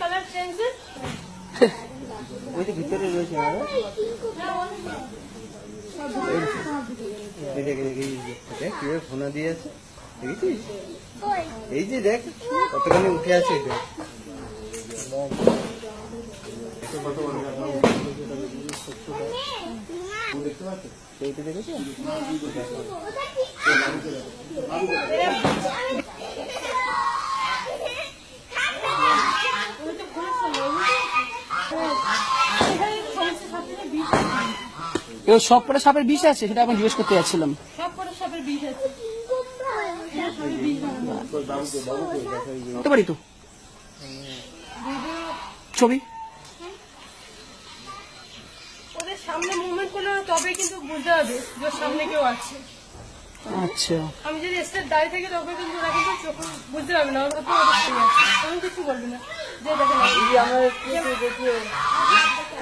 Colour change ওই তো ভিতরে রয়েছে দেখ কিভাবে ফোনা দিয়ে আছে দেখেছিস? এই যে দেখ কতখানি উঠে আছে এটা। দেখতে পাচ্ছ সেইটা দেখেছো? সব করে সাপের বিষ আছে, সেটা এখন জিজ্ঞেস করতে যাচ্ছিলাম। সব করে সাপের বিষ আছে। হতে পারি তো ছবি ওদের সামনে মুভমেন্ট করলে তবে কিন্তু বুঝতে হবে যে ওর সামনে কেউ আছে। আচ্ছা, আমি যদি স্টেট দাঁড়িয়ে থাকি তবে কিন্তু ওরা কিন্তু চোখ বুঝতে পারবে না, ওরা তো ওদের সঙ্গে আছে, তখন কিছু বলবে না। যে দেখে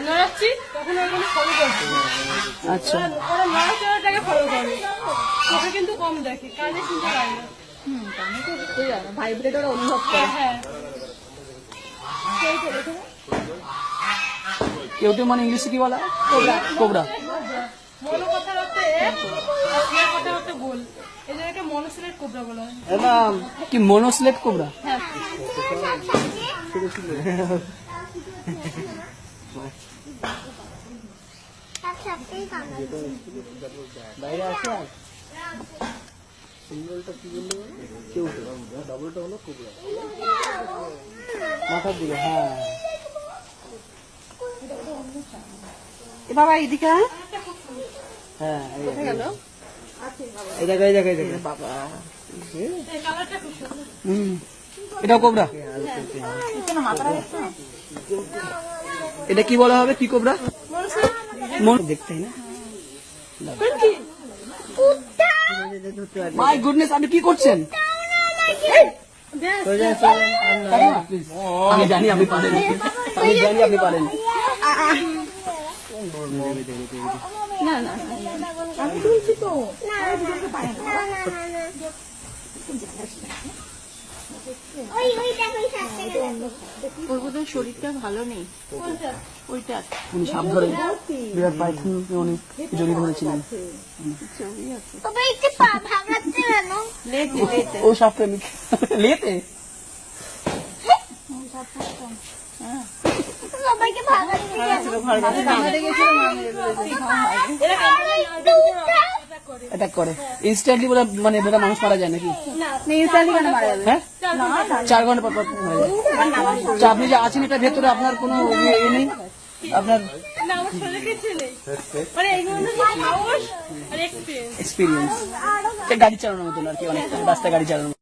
নড়াচ্ছি তখন ওরা কিন্তু ফলো করছে। আচ্ছা, ওরা নড়াচড়াটাকে ফলো করে, চোখে কিন্তু কম দেখে, কানে শুনতে পারে না। ভাইব্রেটর অনুভব করে। হ্যাঁ কেউ কেউ মানে ইংলিশে কি বলা? কোবরা। মনো কথার অর্থে এক, আর ক্রিয়ার কথার অর্থে গোল, এই জন্য একটা মনোসিলেট কোবরা বলা হয়। কি মনোস্লেট কোবরা? হ্যাঁ বাইরে আছে সিঙ্গেলটা কি বললো? কেউ ডাবলটা হলো কোবরা মাথার দিকে। হ্যাঁ বাবা এদিকে হ্যাঁ এই দেখো এই দেখো এই দেখো বাবা এই কালারটা খুব সুন্দর। এটা কোবরা। এটা কি বলা হবে? কি কোবরা? দেখতে না। মাই গুডনেস, আপনি কি করছেন? আমি জানি আপনি পারেন, আমি জানি আপনি পারেন। না না আমি তুলছি তো। ওর বোধহয় শরীরটা ভালো নেই। ওইটা উনি সাপ ধরেন, বিরাট পাইথন উনি জড়িত হয়েছিলেন। ও সাপ প্রেমিক। লেতে অ্যাটাক করে ইনস্ট্যান্টলি, মানে বেটা মানুষ মারা যায় নাকি? হ্যাঁ 4 ঘন্টা পর মারা যায়। আচ্ছা, আপনি যে আছেন এটা ভেতরে আপনার কোনো ইয়ে নেই? আপনার না, আমার শরীরে কিছু নেই, মানে এইগুলো হচ্ছে সাহস আর এক্সপিরিয়েন্স। এক্সপিরিয়েন্স গাড়ি চালানোর মতন আর কি, অনেকটা রাস্তায় গাড়ি চালানোর